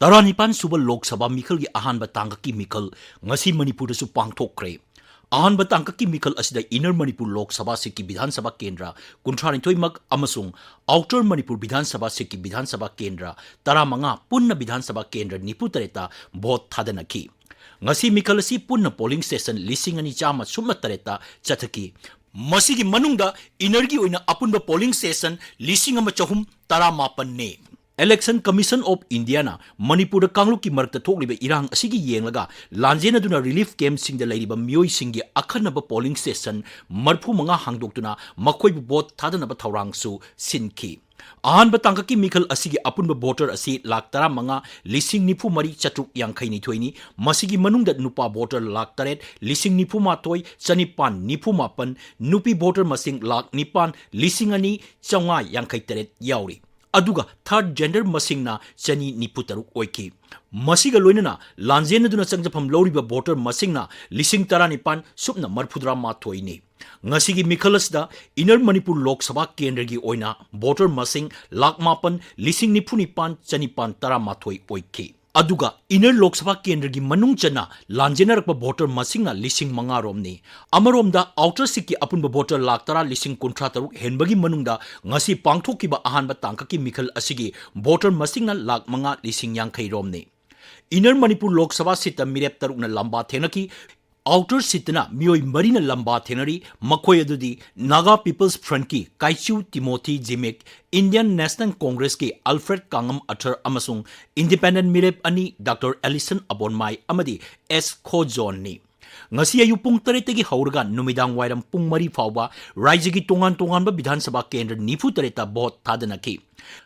Taranipan suba Lok Sabha Mikhal gi ahanba tangkaki Mikhal ngasi Manipur su pangthokre. Ahanba tangkaki Mikhal asida Inner Manipur Lok Sabha Sikki Bidhan Sabha Kendra kunthranithoi mak amasung Outer Manipur Bidhan Sabha Sikki Bidhan Sabha Kendra taramanga punna Bidhan Sabha Kendra niputareta vote thadanaki. Ngasi Mikhal asi punna polling station lising ani chama summa tareta chathaki. Masigi manungda inergi oina apunba polling station lising ama chahum taramapan ne. Election Commission of India na Manipur Kangluki Marta Tokliba Irang Asigi Yengaga, Lanjena Duna Relief Camp Sing the Lady Mui Singi Akanaba polling station, Marpu Manga Hangdoktuna, Makoi bot Tadanaba Taurang Su, Sinki. Ahan Batangaki Mikal Asigi Apunba voter Asi Laktara Manga, Lising Nipu Mari Chatuk Yang Kaini Twaini, Masigi Manung that Nupa voter Laktaret, Lising Nipu Matoi, Sanipan, Nipu Mapan, Nupi voter Masing Lak Nipan, Lisingani, Changa Yang Kaiteret Yauri. Aduga third gender masingna chani niputaruk oiki. Masiga loinana lanjena duna changjapam loriba voter masingna lising taranipan supna marpudra mathoini. Ngasigi Mikhalasda Inner Manipur Lok Sabha Kendra gi oina voter masing lakmapan lising nipunipan chanipan tara mathoi oiki. Aduga Inner Lok Sabha Kendra gi manung chana lanjena rakpa voter masinga lising manga romni. Amaromda Outer Sikki apunba voter laktara lising kuntrataruk henbagi manungda ngasi pangthokiba ahanba tangkaki Mikhal asigi voter masinga lak manga lising yangkai romni. Inner Manipur Lok Sabha sita mirep tarukna lamba thenaki Outer Sitna Mioi Marina Lamba Thenari, Makoi Adudi, Naga People's Front ki, Kaichu Timothy Jimek, Indian National Congress ki Alfred Kangam Athar Amasung, Independent Mirep Ani, Dr. Ellison Abonmai Amadi, S. Khojon ni. Ngasi ayu pung taretegi haurga numidang wairam pung mari fauba, Raijigi tongan ba Bidhan Sabha Kendra nifu tareta bot tadanaki.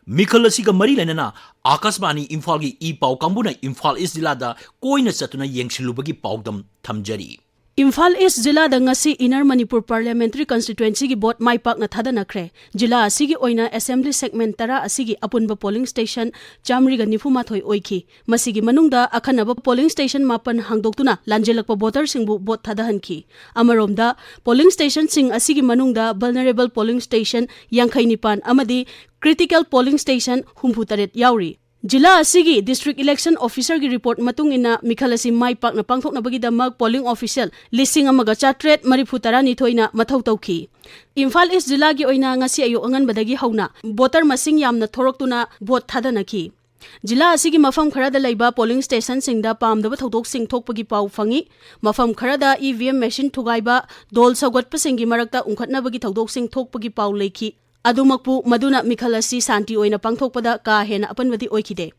Mikhal asiga mari lenana Akashbani Imphal gi I pau kambuna Imphal East Jilada koina chatuna yengsilubagi paudam thamjari. Imphal East Jila da ngasi Inner Manipur Parliamentary Constituency gi bot mai pak na thada nakre. Jila asigi oina Assembly Segment tara asigi apunba polling station chamri ga nifuma thoi oiki. Masigi manungda akhanaba polling station mapan hangdoktuna lanjelakpa voter singbu bot thada hanki. Amaromda polling station sing asigi manungda vulnerable polling station yangkai nipan amadi critical polling station humputaret yauri. Jila asigi District Election Officer gi report matung ina Mikhalasi mai pak na pangthok na bagi damag polling official lising amaga chatret marifutara ni thoina mathau tawki. Imphal East Jila gi oina ngasi ayu angan badagi hauna voter masing yamna thoroktuna vote thadanaki. Jila asigi mafam kharada laiba polling station singda pamdaba thodok sing thokpagi pau fangi mafam kharada EVM machine thugaiba dol sagot pasingi marakta ungkhatna bagi thodok sing thokpagi pau leiki. Adumakpu maduna Mikhalasi santi oina pangthokpada ka hena apanwadi oikide.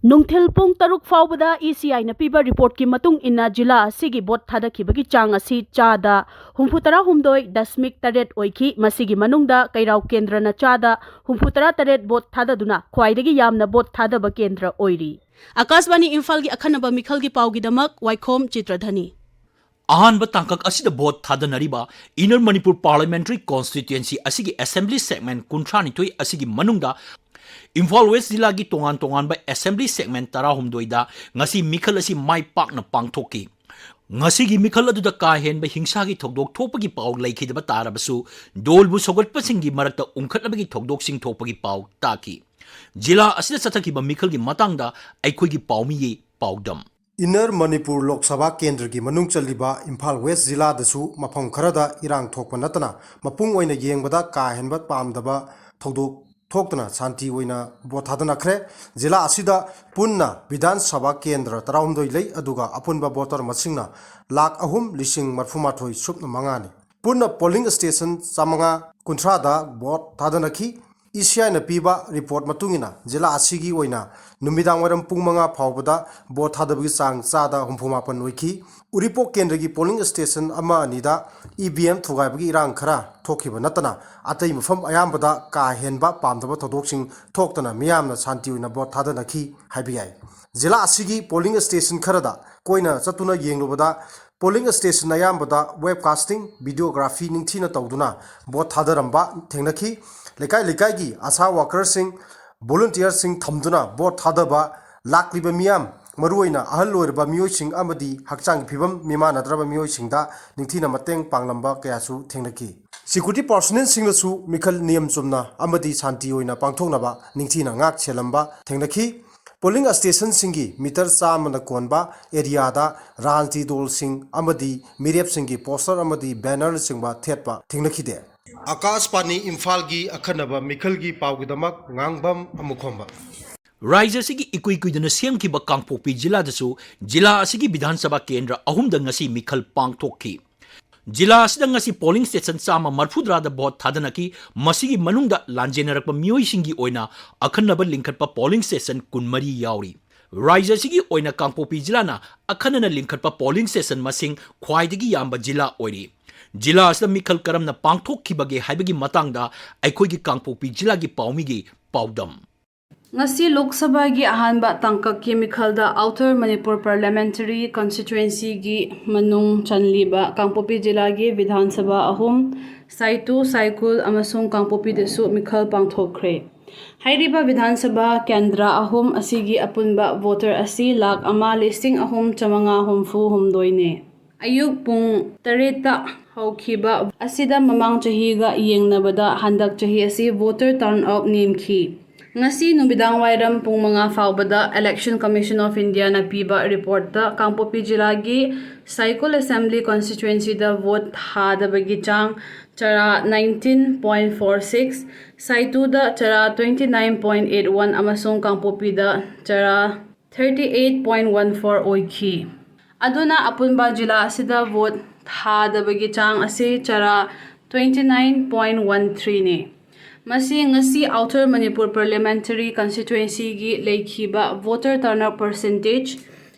Nungthil pung taruk faubada ECI na piba report ki matung ina jila asigi bot thadakibagi chang asi chada humphutara humdoi dasmik taret oiki masigi manungda kairau kendra na chada humphutara taret bot thadaduna khwaidagi yamna bot thadaba kendra oiri. Akashbani Imphal gi akhanaba Mikhal gi pau gi damak Waikhom Chitradhani. Ahanba tangkak asida bot thadanariba Inner Manipur Parliamentary Constituency asigi Assembly Segment kuntranithoi asigi manungda Imphal West Jila gi tongan ba Assembly Segment tarahumdoida ngasi Mikhal asi mai pak na pangthoki. Ngasi gi Mikhal aduda ka hen ba hingsa gi thokdok thopagi pau laikhidaba tarabasu dolbu sogatpa singi marakta ungkhatnabagi thokdok sing thopagi pau taki. Jila asida chathaki ba Mikhal gi matangda aikhoi gi paumi ye paudam. Inner Manipur Lok Sabha Kendra gi manung chaliba Imphal West Jila dasu mafam kharada irang thokpa natana mapung oina yengbada ka henba pamdaba thodok thoktana santi oina bothadana khre jila asida punna Bidhan Sabha Kendra tarawmdoi lei aduga apunba voter masingna lak ahum lising marfumathoi supna mangani punna polling station samanga kuntrada bot thadana khi ECI na piba report matungina jila asigi oina numidang waram pungmanga phawbada bot thadabgi sang chada humphuma oiki uripo kendra polling station ama anida EVM thugaibagi irang khara thokhiba natana atai mafam ayambada ka henba pamdaba thodoksing thoktana miyamna santi oina bot thadana khi haibiyai jila asigi polling station kharada koina chatuna yenglobada polling station ayambada webcasting videography ningthina tawduna bot thadaramba thengnakhi lekai gi asa workers sing volunteers sing thamduna bot thadaba lakliba miyam maruina ahal loirba mioi sing amadi hakchang phibam mima nadraba mioi singda ningthina mateng panglamba kayasu thengnaki security personnel singlasu Mikhal niyam chumna amadi santi oina pangthoknaba ningthina ngak chelamba thengnaki polling station सिंगी metre चामना कोनबा area दा राजनीति दल सिंग अमदी मिरेप सिंगी पोस्टर अमदी बैनर सिंगबा थेटपा थिंगनखिदे आकाशवाणी इम्फाल की अखनबा मिखल की पावगिदमक ngangbam amukhomba राज्य की इकुई कुदन सेमखिबा कांगपोकपी जिला दसु जिला असिगी विधानसभा केंद्र अहुमदा ngasi मिखल पांगथोकखि जिला असिदा ngasi polling station Chama मरफुद्रादा vote थादनकी मसिगी मनुंगदा लांजेनरकपा मियोइसिंगी ओइना अखनबा लिंखटपा polling station कुनमरी यावरी राज्य की ओइना कांगपोकपी जिलाना अखनना लिंखटपा पोलिंग स्टेशन मसिंग ख्वाइदगी याम्बा जिला ओइरी जिला असिदा मिखल करमना पांगथोकखिबगे हाइबगी मतंगदा अखोइगी कांगपोकपी जिला की पाउमीगी पाउदम ngasi Lok Sabha gi ahanba tangkak ki mikhalda Outer Manipur Parliamentary Constituency gi manung chanliba Kangpopi jila gi Vidhan Sabha ahum Saitu Saikul amasung Kangpopi desu mikhal pangthokre hairiba Vidhan Sabha Kendra ahum asigi apunba voter asi lak ama listing ahum chamanga humfu humdoine ayuk pung tareta hawkhiba asida mamang chahi ga yengnabada handak chahi asi voter turnout nemkhi ngasi nubidang wairam pung mga faubada Election Commission of India na piba report da Kangpopi jila gi Saikul Assembly constituency da vote hada bagi chang chara 19.46 Saitu da chara 29.81 amasung Kangpopi da chara 38.14 oikhi aduna apunba jila asida vote hada bagi chang ase chara 29.13 ne Masi ngasi Outer Manipur Parliamentary Constituency gi leikhiba voter turnout percentage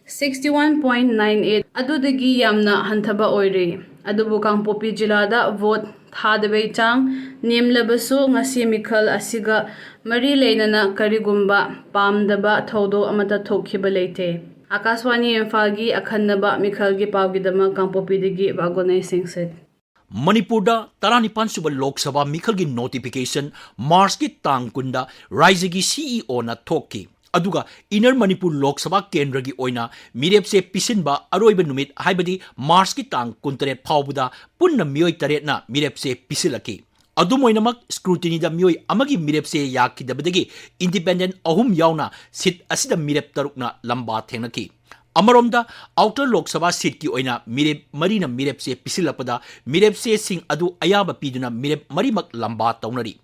61.98 adudagi yamna hanthaba oire adubu Kangpopi jila da vote thadabai chang nemlabasu ngasi mikhal asiga mari leinana karigumba pamdaba thodo amata thokhiba leite Akashwani Imphal gi akhanaba mikhal gi pawgidama Kangpopi digi bagonai singset मणिपुरदा तरानिपान सुब लोक सभा मिखल की notification मार्च की तांग कुंदा राज्य की CEO ना थोकी अदुगा inner Manipur लोक सभा केंद्र की ओइना मिरेप से पिसिनबा अरोइब नुमित हाइबदी मार्च की तांग कुंतरेट फावबदा पुन्न मियोय तरेटना मिरेप से पिसिलकी अदुमोइनमक स्क्रूटिनीदा मियोय अमगी मिरेप से याकिदबदगी इंडिपेंडेंट अहुम यावना सिट असिदा मिरेप तरुकना लंबा थेंगनकी अमरोमदा आउटर लोक सभा सीट की ओइना मिरेप मरीना मिरेप से पिसिलपदा मिरेप से सिंह अदु अयाबा पीदुना मिरेप मरीमक लंबा तौनरी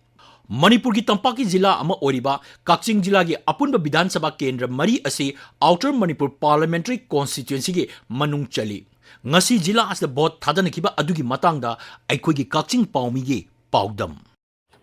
मणिपुर की तंपाकी जिला अमा ओरिबा काक्चिंग जिला की अपुनबा विधानसभा केंद्र मरी असे आउटर मणिपुर पार्लियामेंट्री कॉन्स्टिट्यूएंसी के मनुंग चली ngasi जिला अस भोट थादनखिबा अदुगी मतंगदा अखोगी काक्चिंग पाउमीगे पाउदम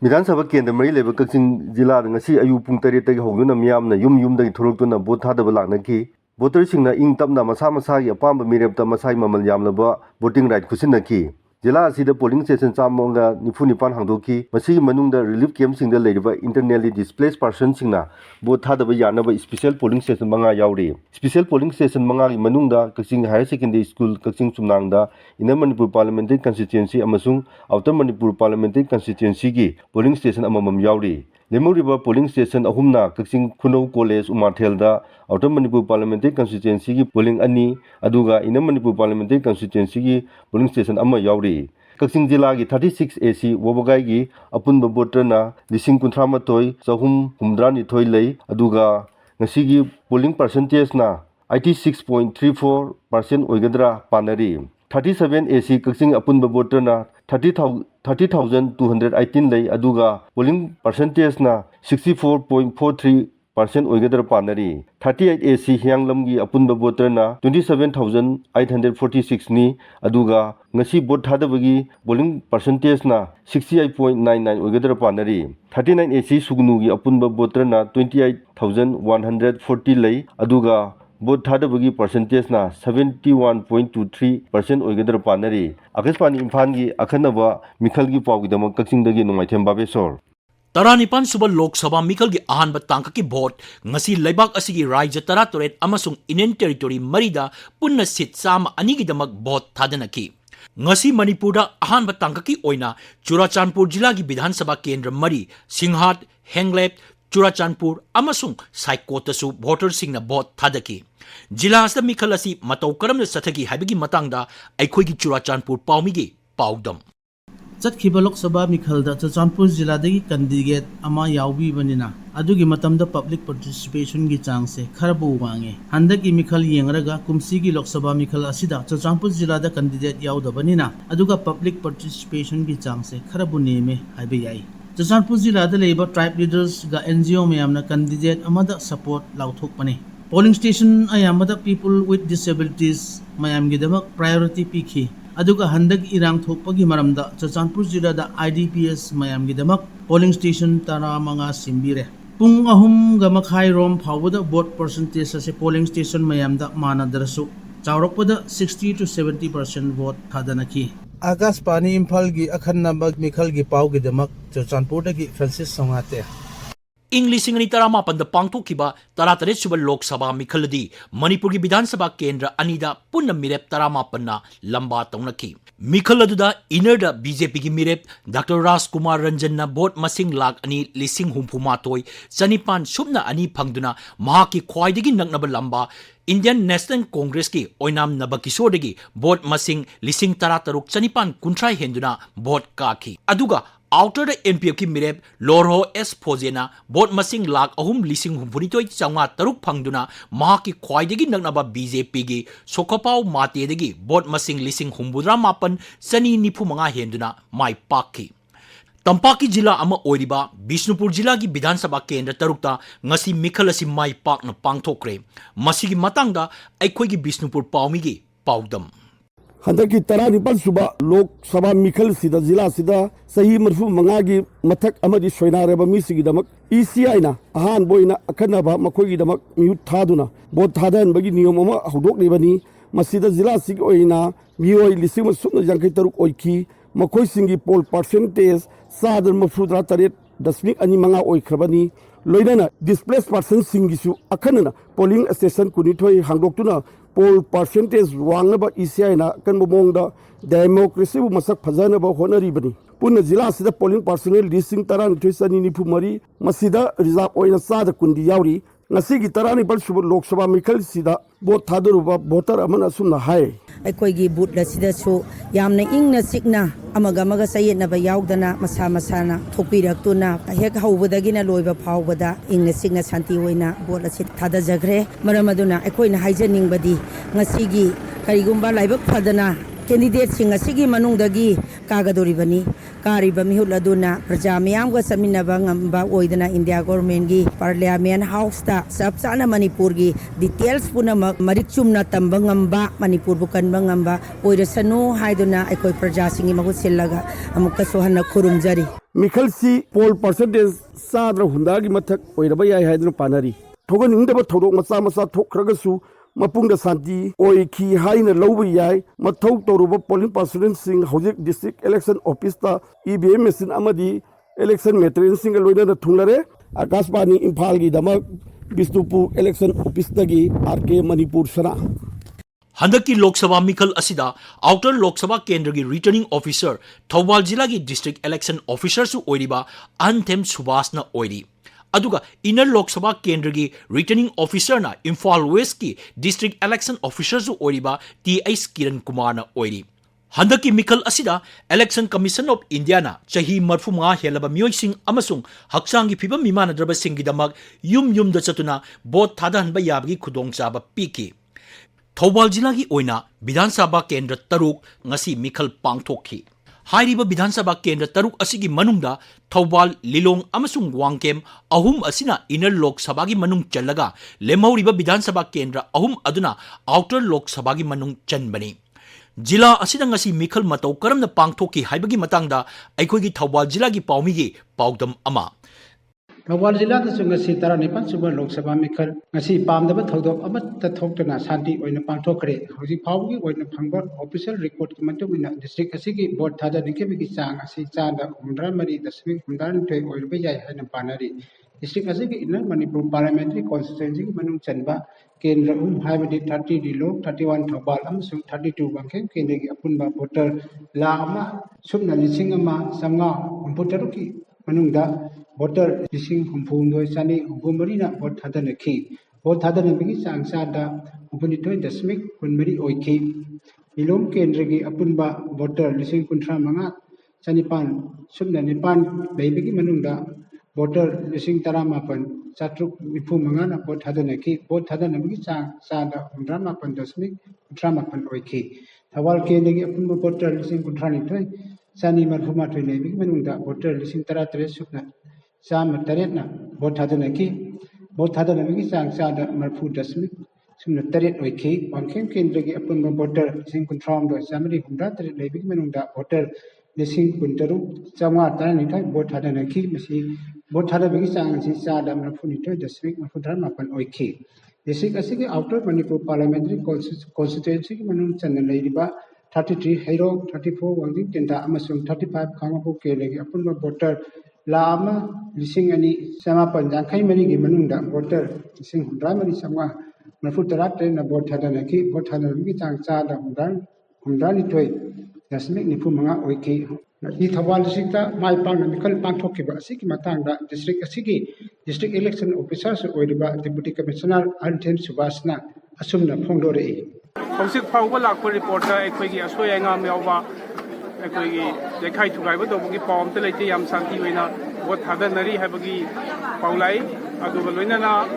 विधानसभा केंद्र मरी लेब कक्चिंग जिला ngasi ayu pung 8 tagi hoguna miyamna yum dagi thoroktuna vote thadaba laknaki voter singna ing tapna masa gi apamba mirepta masai mamal yamlaba voting right khusinaki जिला असिदा polling station चामोंगा निफुनिपान हांदोकी मसी मनुंगदा रिलीफ कैंप सिंगदा लेरिबा इंटरनली डिस्प्लेस पर्सन सिंगना बोथ थादबा यानबा स्पेशल पोलिंग स्टेशन मंगा यावरी स्पेशल पोलिंग स्टेशन मंगा की मनुंगदा Kakching higher secondary school Kakching सुमनांगदा इनर मणिपुर पार्लियामेंट्री कंस्टिट्यूएंसी अमसुंग आउटर मणिपुर पार्लियामेंट्री कंस्टिट्यूएंसी की पोलिंग स्टेशन अममम यावरी लेमोरिबा पोलिंग स्टेशन अहुमना कक्चिंग खुनौ कॉलेज उमाथेलदा आउटर मणिपुर पार्लियामेंट्री कंस्टिट्यूएंसी की पोलिंग अनि अदुगा इनर मणिपुर पार्लियामेंट्री कंस्टिट्यूएंसी की पोलिंग स्टेशन अमा यावरी कक्चिंग जिला की 36 AC वोबगाई की अपुनबा वोटरना 19,300 लई अदुगा ngasi पोलिंग परसेंटेज ना 86.34% ओइगद्रा पानरी 37 AC कक्चिंग अपुनबा वोटरना 30,218 लई अदुगा पोलिंग परसेंटेज ना 64.43% ओइगद्रा पानरी 38 AC हियांगलम की अपुनबा वोटरना 27,846 नि अदुगा ngasi vote thadabagi polling percentage na 68.99 oigedra panari 39 AC sugnu gi apunba voter na 28,140 lei aduga vote thadabagi percentage na 71.23% oigedra panari Akashwani Imphal gi akhanaba mikhal gi pawgidama Kaching dagi Nongaithem Babesor तरानिपान सुब लोक सभा मिखल की अहानब तांक की vote ngasi लेबाक असिगी राज्य तरा तोरेट अमसुंग Indian territory मरीदा पुन्ना seat चाम अनिगिदमक भोट थादनकी ngasi मणिपुर अहानब तांक की ओइना चुराचांदपुर जिला की विधानसभा केंद्र मरी सिंहाट हेंगलेप चुराचांदपुर अमसुंग साइकोतसु वोटर सिंगना भोट थादकी जिला अस मिखल असि मतौ करम सथगी हाइबगी मतंगदा अखोगी चुराचांदपुर पाउमीगे पाउदम चतखिबा लोक सभा मिखलदा चुराचांदपुर जिला दगी कैंडिडेट अमा यावबी बनिना अदुगी मतमदा पब्लिक पार्टिसिपेशन की चांग से खरबु वांगे हंदकी मिखल येंगरगा कुमसी की लोक सभा मिखल असिदा चुरचांदपुर जिला दा कैंडिडेट याउदबनिना अदुगा पब्लिक पार्टिसिपेशन की चांग से खरबु नेमे हाइबे याई चुरचांदपुर जिला दा लेबर ट्राइब लीडर्स गा एनजीओ मयामना कैंडिडेट अमदा सपोर्ट लाउथोकपने पोलिंग स्टेशन अयामदा पीपल विथ डिसेबिलिटीज मयामगिदमक प्रायोरिटी पीखी अदुगा हंदक इरांग थोकपगी मरमदा चुरचांदपुर जिला दा आईडीपीएस मयामगिदमक पोलिंग स्टेशन तरा मंगा सिंबिरे पुंग अहुम गमखाई रोम फावदा वोट परसेंटेज असे पोलिंग स्टेशन मयामदा मानदरसु चावरकपदा 60 to 70% वोट थादनकी आकाशवाणी इम्फाल की अखन्नब मिखल की पाव की दमक चुरचांदपुर की फ्रांसिस संगाते ꯏꯪ ꯂꯤꯁꯤꯡ ꯑꯅꯤ ꯇꯔꯥꯃꯥꯄꯟꯗ ꯄꯥꯡꯊꯣꯛꯈꯤꯕ ꯇꯔꯥꯇꯔꯦꯠ ꯁꯨꯕ ꯂꯣꯛ ꯁꯚꯥ ꯃꯤꯈꯜꯗꯤ ꯃꯅꯤꯄꯨꯔꯒꯤ ꯕꯤꯙꯥꯟ ꯁꯚꯥ ꯀꯦꯟꯗ꯭ꯔ ꯑꯅꯤꯗ ꯄꯨꯟꯅ ꯃꯤꯔꯦꯞ 18ꯅ ꯂꯝꯕꯥ ꯇꯧꯅꯈꯤ꯫ ꯃꯤꯈꯜ ꯑꯗꯨꯗ ꯏꯅꯔꯗ ꯕꯤꯖꯦꯄꯤꯒꯤ ꯃꯤꯔꯦꯞ ꯗꯥꯛꯇꯔ ꯔꯥꯖꯀꯨꯃꯥꯔ ꯔꯟꯖꯟꯅ ꯚꯣꯠ ꯃꯁꯤꯡ 2,69,992 ꯐꯪꯗꯨꯅ ꯃꯍꯥꯛꯀꯤ ꯈ꯭ꯋꯥꯏꯗꯒꯤ ꯅꯛꯅꯕ ꯂꯝꯕꯥ इंडियन नेशनल कांग्रेस की ओइनाम नबकिशोरदगी वोट मसिंग 13,990 हेंदुना वोट काखी। अदुगा आउटर एनपीएफ की मिरेप लोरहो एस फोजेना वोट मसिंग 3,69,993 फंगदुना महाकी ख्वाइदगी नगनबा बीजेपी की सोखपाव मातेदगी वोट मसिंग 9,59,995 हेंदुना माई पाखी। तंपाकी जिला अमा ओरिबा बिष्णुपुर जिला की विधानसभा केंद्र तरुक्ता ngasi मिखल असि माई पाकना पांगथोक्रे। मसिगी मतंगदा अखोइगी बिष्णुपुर पाउमीगी पाउदम हंदकी 19 सुबा लोक सभा मिखल सिदा जिला सिदा सही मरफु मंगागी मथक अमदी सोयनारेबा मिसिगिदमक ईसीआईना अहान बोइना अखनबा मखोइगिदमक मियु थादुना बोट थादनबगी नियम अमा हौदोकलिबनी मसिदा जिला सिग ओइना मियोइ लिसिंग सुन जंखै तरुक ओइखी मखोइसिंगी पोल परसेंटेज 4.38.25 ओइख्रबनी लोइना डिस्प्लेस पर्सन सिंगिसु अखनना पोलिंग स्टेशन कुनिथोइ हांगदोक्तुना पोल परसेंटेज वांगनबा ईसीआईना कनबो मोंगदा डेमोक्रेसी बु मसक फजनबा होनरिबनी पुन जिला सिदा पोलिंग पर्सनल लिसिंग 13,994 मसिदा रिजर्व ओइना सादा कुंदी यावरी ngasi tarani par suba lok sabha mikhal sida bot thadoruba voter amana sumna hai ꯑꯩꯈꯣꯏꯒꯤ ꯕꯨꯠ ꯑꯁꯤꯗꯁꯨ ꯌꯥꯝꯅ ꯏꯪꯅ ꯆꯤꯛꯅ ꯑꯃꯒ ꯆꯌꯦꯠꯅꯕ ꯌꯥꯎꯗꯅ ꯃꯁꯥ ꯃꯁꯥꯅ ꯊꯣꯛꯄꯤꯔꯛꯇꯨꯅ ꯍꯦꯛ ꯍꯧꯕꯗꯒꯤꯅ ꯂꯣꯏꯕ ꯐꯥꯎꯕꯗ ꯏꯪꯅ ꯆꯤꯛꯅ ꯁꯥꯟꯇꯤ ꯑꯣꯏꯅ ꯕꯣꯠ ꯑꯁꯤ ꯊꯥꯗꯖꯈ꯭ꯔꯦ ꯃꯔꯝ ꯑꯗꯨꯅ ꯑꯩꯈꯣꯏꯅ ꯍꯥꯏꯖꯅꯤꯡꯕꯗꯤ ꯉꯁꯤꯒꯤ ꯀꯔꯤꯒꯨꯝꯕ ꯂꯥꯏꯕꯛ ꯐꯗꯅ ꯀꯦꯟꯗꯤꯗꯦꯠꯁꯤꯡ ꯑꯁꯤꯒꯤ ꯃꯅꯨꯡꯗꯒꯤ ꯀꯥꯒꯗꯣꯔꯤꯕꯅꯤ ꯀꯥꯔꯤꯕ ꯃꯤꯍꯨꯠ ꯑꯗꯨꯅ ꯄ꯭ꯔꯖꯥ ꯃꯤꯌꯥꯝꯒ ꯆꯠꯃꯤꯟꯅꯕ ꯉꯝꯕ ꯑꯣꯏꯗꯅ ꯏꯟꯗꯤꯌꯥ ꯒꯣꯔꯃꯦꯟꯒꯤ ꯄꯥꯔꯂꯤꯌꯥꯃꯦꯟ ꯍꯥꯎꯁꯇ ꯆꯞ ꯆꯥꯅ ꯃꯅꯤꯄꯨꯔꯒꯤ ꯗꯤꯇꯦꯜꯁ ꯄꯨꯝꯅꯃꯛ ꯃꯔꯤꯛ ꯆꯨꯝꯅ ꯇꯝꯕ ꯉꯝꯕ ꯃꯅꯤꯄꯨꯔꯕꯨ ꯀꯟꯕ ꯉꯝꯕ ꯑꯣꯏꯔꯁꯅꯨ ꯍꯥꯏꯗꯨꯅ ꯑꯩꯈꯣꯏ ꯄ꯭ꯔꯖꯥꯁꯤꯡꯒꯤ ꯃꯍꯨꯠ ꯁꯤꯜꯂꯒ ꯑꯃꯨꯛꯀꯁꯨ ꯍꯟꯅ ꯈꯨꯔꯨꯝꯖꯔꯤ मिखलसी पोल परसेंटेज 400 की मथक ओइरबा याय हाइदुना पानरी थोगनिंगदबा थौदोक मचा मचा थोखरगसु मपुंगदा शांति ओइखी हाइना लौबा याय मथौ तौरुबा पोलिंग पर्सनल सिंग हौजिक डिस्ट्रिक्ट इलेक्शन ऑफिस ता ईवीएम मशीन अमदी इलेक्शन मेटेरियल सिंग लोइना थुंगलरे आकाशवाणी इम्फाल की दमक बिष्णुपुर इलेक्शन ऑफिस तगी आरके मणिपुर सना हंदकी लोकसभा मिखल असिदा आउटर लोकसभा केंद्र की रिटर्निंग ऑफिसर थौबाल जिला की डिस्ट्रिक्ट इलेक्शन ऑफिसर सु ओइरिबा अनथेम सुभाषना ओइरी अदुगा इनर लोकसभा केंद्र की रिटर्निंग ऑफिसर ना इम्फाल वेस्ट की डिस्ट्रिक्ट इलेक्शन ऑफिसर सु ओइरिबा टीएस किरण कुमार ना ओइरी हंदकी मिखल असिदा इलेक्शन कमीशन ऑफ इंडिया ना चाही 35 हेलबा मियोइसिंग अमसुंग हक्सांगी फिबम मिमानद्रबा सिंगिदमक युम द चतुना बोट थादहनबा याबगी खुदोंचाबा पीकी थौबाल जिला की ओइना विधानसभा केंद्र तरुक ngasi मिखल पांगथोखी हाइरिबा विधानसभा केंद्र तरुक असिगी मनुंगदा थौबाल लिलोंग अमसुंग वांगकेम अहुम असिना इनर लोकसभा की मनुंग चलगा लेमौरिबा विधानसभा केंद्र अहुम अदुना आउटर लोकसभा की मनुंग चनबनी जिला असिदा ngasi मिखल मतौ करमना पांगथोखी हाइबगी मतंगदा अखोइगी थौबाल जिला की पाउमीगी पाउदम अमा थौबाल जिला ngasi 19 सुबह लोकसभा मिखल ngasi पामदबा थौदोक अमत्ता थोक्तना शांति ओइना पांगथोखरे हौजी फावगी ओइना फंगबा ऑफिशियल रिकॉर्ड की मतुमिना डिस्ट्रिक्ट असिगी बोर्ड थादा निकेबिगी चांग असि चांदा 63.92 ओइरबा याय हाइना पानरी डिस्ट्रिक्ट असिगी इनर मणिपुर पार्लियामेंट्री कॉन्स्टिट्यूएंसी की मनुंग चनबा केंद्र हाइबदी 30 दिलो 31 थौबाल अमसुंग 32 वांगखेम केंद्र की अपुनबा वोटर लाख अमा सुबना लिसिंग अमा संगा 63 की मनुंगदा वोटर लिसिंग 9,994 वोट थादनखी वोट थादनबगी चांगसादा 92.13 ओइखी इलोम केंद्र की अपुनबा voter लिसिंग 35 चनिपान Subna निपान लेबगी मनुंगदा voter lising taramapan chatruk nipu mangana vote hadanaki vote hadanaki sada dramapan dasmik dramapan oiki thawal ke negi apun voter lising kuntrani thoi sani marhuma thoi lebi menunda voter lising tara tre sukna sama taretna vote hadanaki sada marfu dasmik sumna taret oiki wangkhem kendregi apun voter lising kuntram do samri humra taret lebi menunda voter lising kuntaru chama tarani thoi vote hadanaki masi vote hadabagi sang si sada marfu ni thoi dasmik marfu dramapan oiki District asigi outer Manipur parliamentary constituency ki manung channel leiriba 33 Hero 34 Wangding Tenda amasung 35 Khangapu kelegi apunba voter lama lising ani sama panjangkai mari gi manungda voter lising hundra mari sama marfu tarat na vote hadana ki chang cha da hundra ni toi dasmik ni manga oiki I thawal districta mai pang na mikal pang thokiba asigi matangda district election officer se oiriba deputy commissioner Sarangthem subasna asumna phongdore Hosik Pawba Lakpa reporter Equigi Asoyanga Melba Equigi the Kai to Gaiba Dogi Pom Teleti Yam Santi Wina what Hadanari Habagi Paulai Adubalina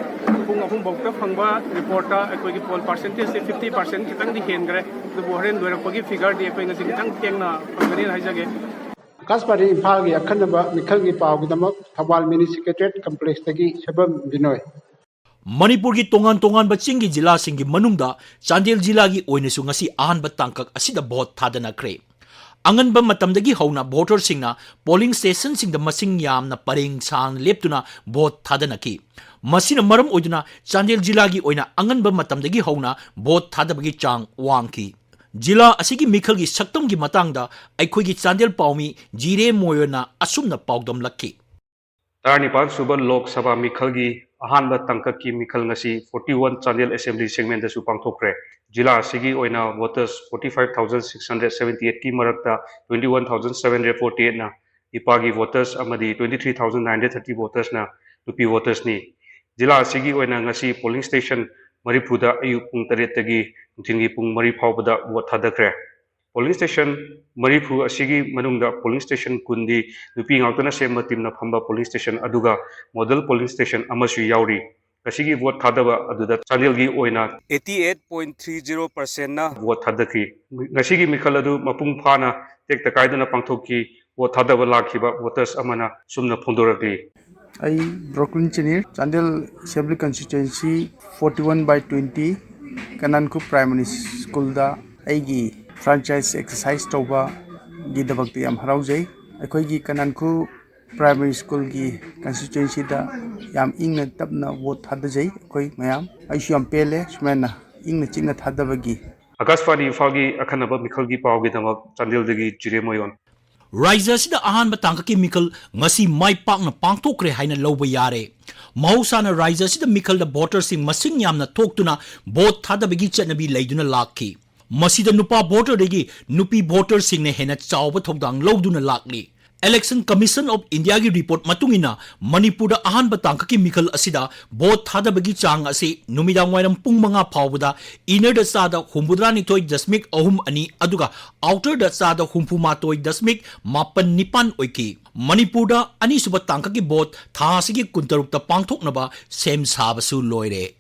Pungahum Boka Pangba reporter Equigi poll percentage 50% Kitang the Hengre the Bohren were a figure the Equing Tangna Pangani Hajage Kaspari Imphal Akanaba Mikalgi Pawgidama Thawal Mini Secretariat Complex Tagi Shabam Binoy Manipur ki tongan baching jila singi manungda Chandel jila gi oinesu ngasi ahanba tangkak asida vote thadanakre anganba matamdagi hauna voter singna polling station singda masing yamna pareng sang leptuna vote thadanaki masina maram oiduna Chandel jila gi oina anganba matamdagi hauna vote thadabagi chang wangki jila asigi mikhal gi saktam gi matangda aikhoi gi Chandel paumi jire moyona asumna paudam lakki Tarnipan Suban Lok Sabha Mikhalgi Ahanba Tangkaki Mikhal Ngasi 41 Chandel Assembly segment da Supang Thokre Jila Sigi Oina voters 45,678 ki marakta 21,748 na Ipagi voters amadi 23,930 voters na Lupi voters ni Jila Sigi Oina Ngasi polling station Maripuda Ayu Pung Taretagi Tingi Pung Maripawbada vote hadakre Polling station Maripu asigi manungda polling station kundi nupi ngawtana sema timna phamba polling station aduga model polling station amasu yauri asigi vote thadaba aduda Chandel gi oina 88.30% na vote thadaki ngasigi mikhal adu mapung phana tekta kaidana pangthoki vote thadaba lakhiba voters amana sumna phondorati I Brooklyn Chenir Chandel Assembly constituency 41/20 Kananku Primary School da aigi franchise exercise toba gidabakti am haraujai akhoi Kananku primary school gi constituency da yam ingna tapna vote thadajai akhoi mayam aishu am pele smena ingna chingna thadabagi Akasfani Imphal akhanaba mikhal gi pawgi damak Chandel dagi jiremoyon Raija sida ahanba tangkaki mikhal ngasi mai pakna pangthokre haina loba yare mahusana raija sida mikhal da voter sing masing yamna thoktuna vote thadabagi chatnabi leiduna lakki Masida nupa voter degi nupi voter singne hena chawba thokdang loduna lakli Election Commission of India gi report matungina Manipur da ahanba tangkaki mikhal asida vote thadabagi chang ase numidang wairam pung manga phawbada inner da sada humbudrani toy dasmik ahum ani aduga outer da sada humpuma toy dasmik mapan nipan oiki Manipur da ani suba tangkaki vote thasigi kuntarukta pangthoknaba sem sabasu loire